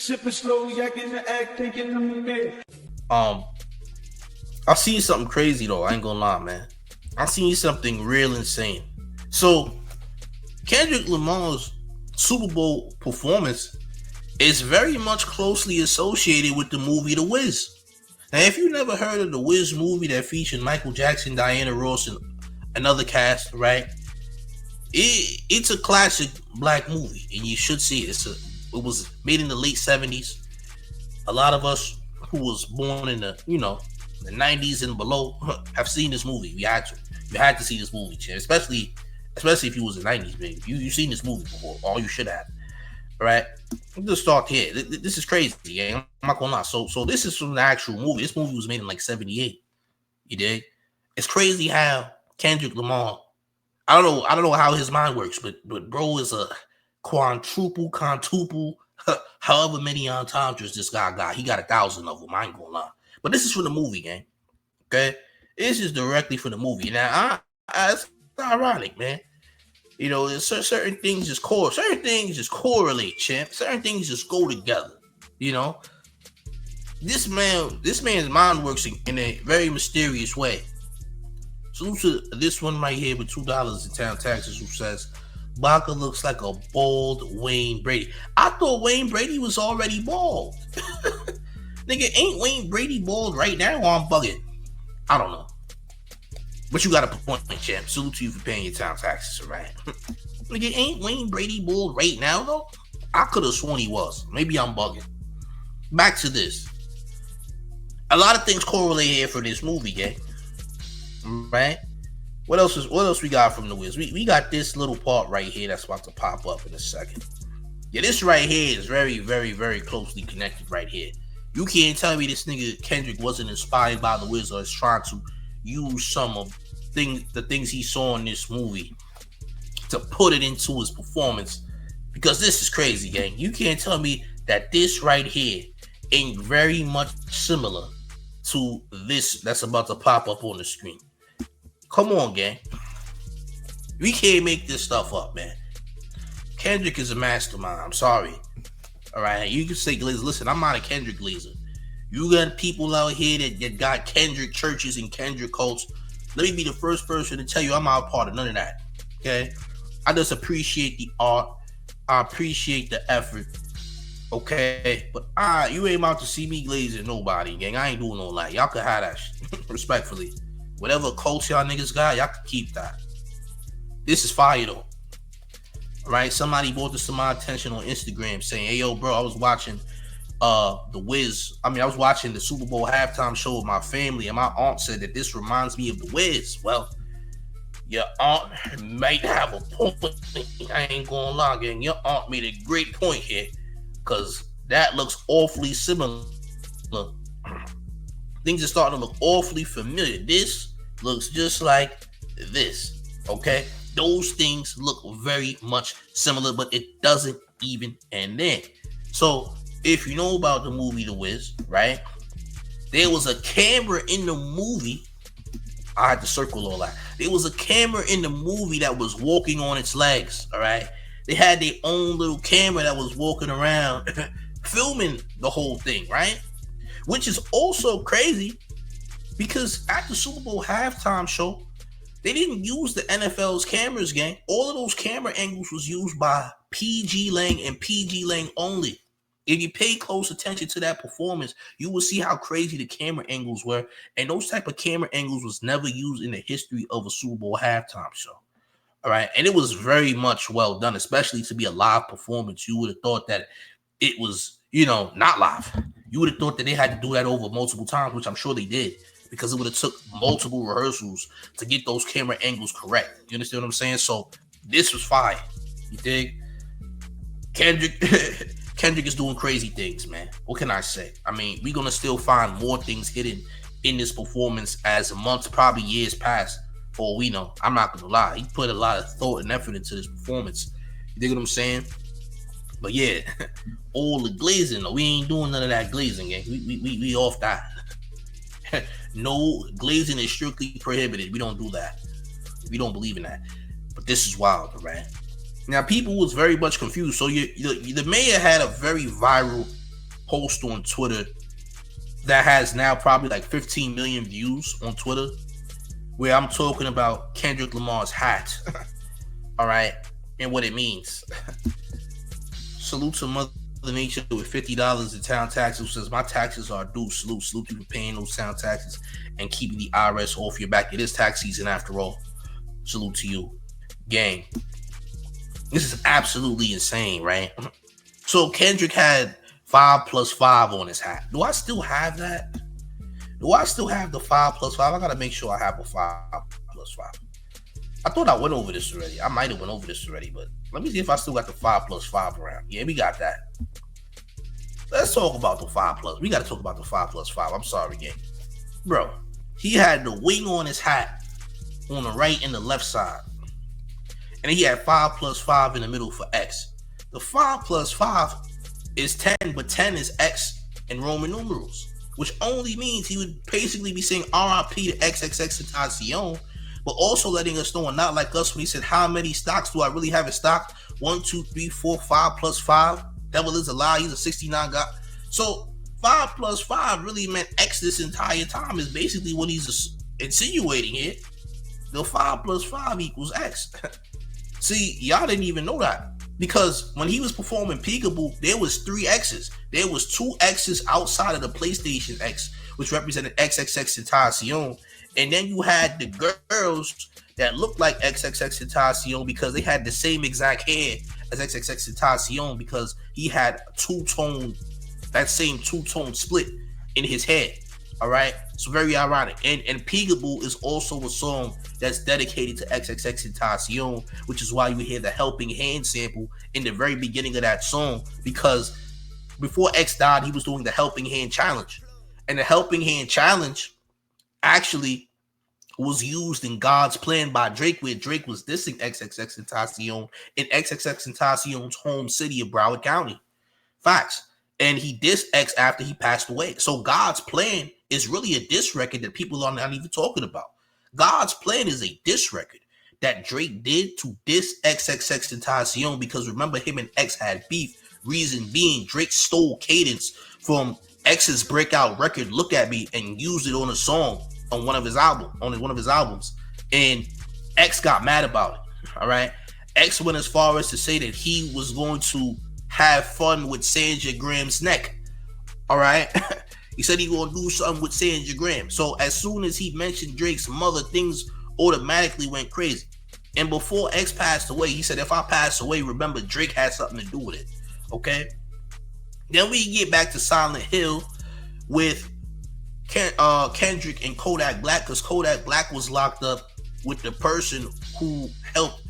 Sipping slow, yakking the act, thinking I'm a man. I seen something crazy though. I ain't gonna lie, man. I seen something real insane. So Kendrick Lamar's Super Bowl performance is very much closely associated with the movie The Wiz. Now, if you never heard of the Wiz movie that featured Michael Jackson, Diana Ross, and another cast, right? It's a classic black movie, and you should see it. It was made in the late 70s. A lot of us who was born in the the 90s and below have seen this movie. You had to see this movie, Chan. Especially if you was in the 90s, baby. You seen this movie before, or you should have. Right? Let's start here. This is crazy, yeah. I'm not gonna lie. So this is from the actual movie. This movie was made in like 78. You dig? It's crazy how Kendrick Lamar, I don't know how his mind works, but bro is a quintuple, however many entendres this guy got. He got 1,000 of them. I ain't gonna lie. But this is from the movie, gang. Okay? This is directly from the movie. Now, it's ironic, man. You know, certain things just correlate, champ. Certain things just go together. You know? This man's mind works in a very mysterious way. So this one right here with $2 in town taxes who says, Baca looks like a bald Wayne Brady. I thought Wayne Brady was already bald. Nigga, ain't Wayne Brady bald right now or I'm bugging? I don't know. But you got a point, champ. Salute to you for paying your town taxes, right? Nigga, ain't Wayne Brady bald right now, though? I could have sworn he was. Maybe I'm bugging. Back to this. A lot of things correlate here for this movie, gang. Right? What else we got from the Wiz? We got this little part right here that's about to pop up in a second. Yeah, this right here is very, very, very closely connected right here. You can't tell me this nigga Kendrick wasn't inspired by the Wiz or is trying to use some of the things he saw in this movie to put it into his performance, because this is crazy, gang. You can't tell me that this right here ain't very much similar to this that's about to pop up on the screen. Come on, gang. We can't make this stuff up, man. Kendrick is a mastermind. I'm sorry. All right, you can say, listen, I'm not a Kendrick glazer. You got people out here that got Kendrick churches and Kendrick cults. Let me be the first person to tell you I'm not a part of none of that. Okay? I just appreciate the art. I appreciate the effort. Okay? But you ain't about to see me glazing nobody, gang. I ain't doing no lie. Y'all can have that shit. Respectfully. Whatever cults y'all niggas got, y'all can keep that. This is fire, though. All right? Somebody brought this to my attention on Instagram saying, hey, yo, bro, I was watching the Wiz. I was watching the Super Bowl halftime show with my family, and my aunt said that this reminds me of the Wiz. Well, your aunt might have a point. I ain't gonna lie, gang. Your aunt made a great point here, because that looks awfully similar. Things are starting to look awfully familiar. This looks just like this, okay? Those things look very much similar, but it doesn't even end there. So, if you know about the movie The Wiz, right? There was a camera in the movie. I had to circle all that. There was a camera in the movie that was walking on its legs, all right? They had their own little camera that was walking around filming the whole thing, right? Which is also crazy because at the Super Bowl halftime show, they didn't use the NFL's cameras, gang. All of those camera angles was used by PG Lang and PG Lang only. If you pay close attention to that performance, you will see how crazy the camera angles were. And those type of camera angles was never used in the history of a Super Bowl halftime show. All right. And it was very much well done, especially to be a live performance. You would have thought that it was, not live. You would have thought that they had to do that over multiple times, which I'm sure they did, because it would have took multiple rehearsals to get those camera angles correct. You understand what I'm saying? So this was fire. You dig? Kendrick is doing crazy things, man. What can I say? We're going to still find more things hidden in this performance as months, probably years pass, for all we know. I'm not going to lie. He put a lot of thought and effort into this performance. You dig what I'm saying? But yeah, all the glazing, though. We ain't doing none of that glazing, gang. We off that. No, glazing is strictly prohibited. We don't do that. We don't believe in that. But this is wild, right? Now, people was very much confused. So the mayor had a very viral post on Twitter that has now probably like 15 million views on Twitter, where I'm talking about Kendrick Lamar's hat. All right, and what it means. Salute to Mother Nature with $50 in town taxes. Says my taxes are due. Salute you for paying those town taxes and keeping the IRS off your back. It is tax season after all. Salute to you, gang. This is absolutely insane, right? So Kendrick had 5+5 on his hat. Do I still have that? Do I still have the 5+5? I gotta make sure I have a 5+5. I thought I went over this already. I might have went over this already, but let me see if I still got the 5+5 around. Yeah, we got that. Let's talk about the 5+. We gotta talk about the 5+5. I'm sorry, gang. Bro, he had the wing on his hat on the right and the left side. And he had 5+5 in the middle for X. The 5+5 is 10, but 10 is X in Roman numerals, which only means he would basically be saying RIP to XXX Tentacion, but also letting us know, and not like us when he said, how many stocks do I really have in stock? 1, 2, 3, 4, 5+5. Devil is a lie. He's a 69 guy. So 5+5 really meant X this entire time is basically what he's insinuating here. The 5+5 equals X. See, y'all didn't even know that. Because when he was performing Peekaboo, there was 3 X's. There was 2 X's outside of the PlayStation X, which represented XXX Tentacion. And then you had the girls that looked like XXX Tentacion because they had the same exact hair as XXX Tentacion because he had that same two-tone split in his head. All right, so very ironic. And Peekaboo is also a song that's dedicated to XXX Tentacion, which is why you hear the Helping Hand sample in the very beginning of that song, because before X died, he was doing the Helping Hand challenge, and the Helping Hand challenge actually was used in God's Plan by Drake, where Drake was dissing XXX Tentacion in XXX Tentacion's home city of Broward County. Facts. And he dissed X after he passed away. So God's Plan is really a diss record that people are not even talking about. God's Plan is a diss record that Drake did to diss XXX Tentacion, because remember, him and X had beef. Reason being, Drake stole cadence from X's breakout record Look At Me and used it on a song on one of his albums. And X got mad about it. All right. X went as far as to say that he was going to have fun with Sandra Graham's neck. All right. He said he gonna do something with Sandra Graham. So as soon as he mentioned Drake's mother, things automatically went crazy. And before X passed away, he said, if I pass away, remember Drake had something to do with it. Okay. Then we get back to Silent Hill with Kendrick and Kodak Black, because Kodak Black was locked up with the person who helped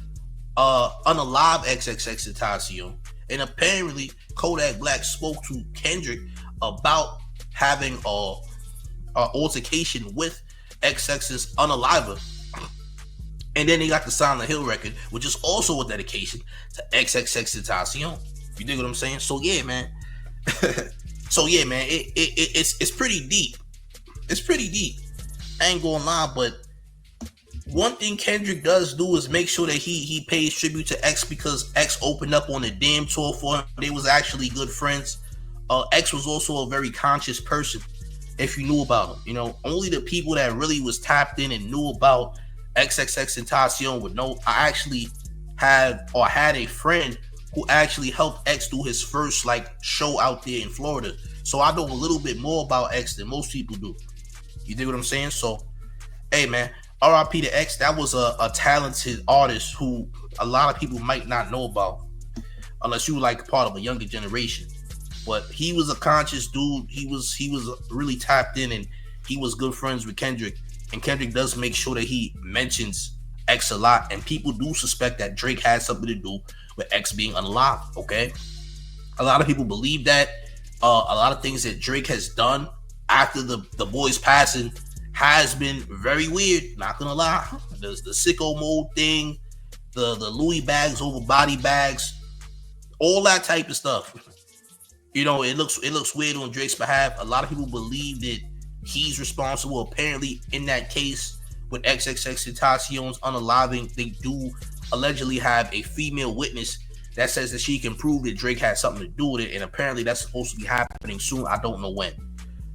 unalive XXX Tentacion. And apparently Kodak Black spoke to Kendrick about having a altercation with XX's unaliver. And then they got the Silent Hill record, which is also a dedication to XXX Tentacion. You dig what I'm saying? So yeah, man. It's pretty deep. It's pretty deep. I ain't gonna lie, but one thing Kendrick does do is make sure that he pays tribute to X, because X opened up on a Damn tour for him. They was actually good friends. X was also a very conscious person, if you knew about him. You know, only the people that really was tapped in and knew about XXX Tentacion would know. I actually had a friend who actually helped X do his first show out there in Florida. So I know a little bit more about X than most people do. You dig what I'm saying? So, hey man, RIP to X. That was a talented artist who a lot of people might not know about, unless you were part of a younger generation. But he was a conscious dude. He was really tapped in, and he was good friends with Kendrick. And Kendrick does make sure that he mentions X a lot, and people do suspect that Drake had something to do with X being unalive. Okay, a lot of people believe that. A lot of things that Drake has done after the boy's passing has been very weird. Not gonna lie, there's the sicko mode thing, the Louis bags over body bags, all that type of stuff. You know, it looks weird on Drake's behalf. A lot of people believe that he's responsible. Apparently, in that case with XXX Tentacion's unaliving, they do allegedly have a female witness that says that she can prove that Drake had something to do with it, and apparently that's supposed to be happening soon. I don't know when.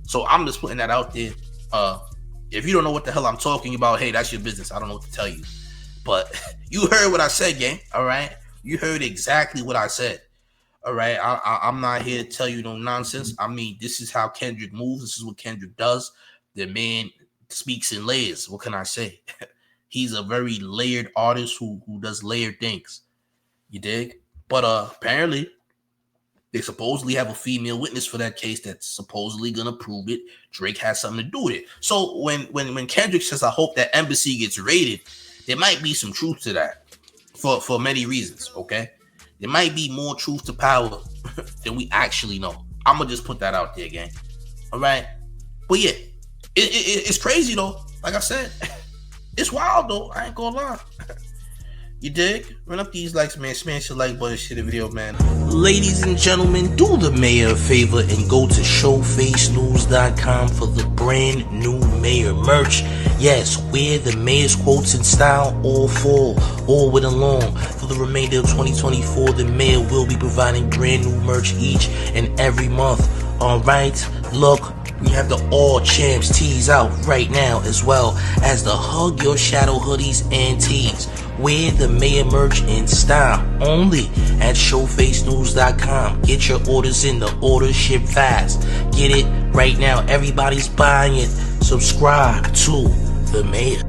So I'm just putting that out there. If you don't know what the hell I'm talking about, hey, that's your business. I don't know what to tell you. But you heard what I said, gang. All right? You heard exactly what I said. All right? I'm not here to tell you no nonsense. I mean, this is how Kendrick moves. This is what Kendrick does. The man speaks in layers. What can I say? He's a very layered artist who does layered things. You dig? But apparently, they supposedly have a female witness for that case that's supposedly gonna prove it. Drake has something to do with it. So when Kendrick says, I hope that embassy gets raided, there might be some truth to that for many reasons, okay? There might be more truth to power than we actually know. I'm gonna just put that out there, gang. All right? But yeah, it's crazy though. Like I said, it's wild though. I ain't gonna lie. You dig? Run up these likes, man. Smash the like button, share the video, man. Ladies and gentlemen, do the mayor a favor and go to showfacenews.com for the brand new mayor merch. Yes, wear the mayor's quotes in style all fall, all winter long. For the remainder of 2024, the mayor will be providing brand new merch each and every month. Alright, look. We have the All Champs tees out right now, as well as the Hug Your Shadow hoodies and tees. Wear the mayor merch in style only at showfacenews.com. Get your orders in. The orders ship fast. Get it right now. Everybody's buying it. Subscribe to the mayor.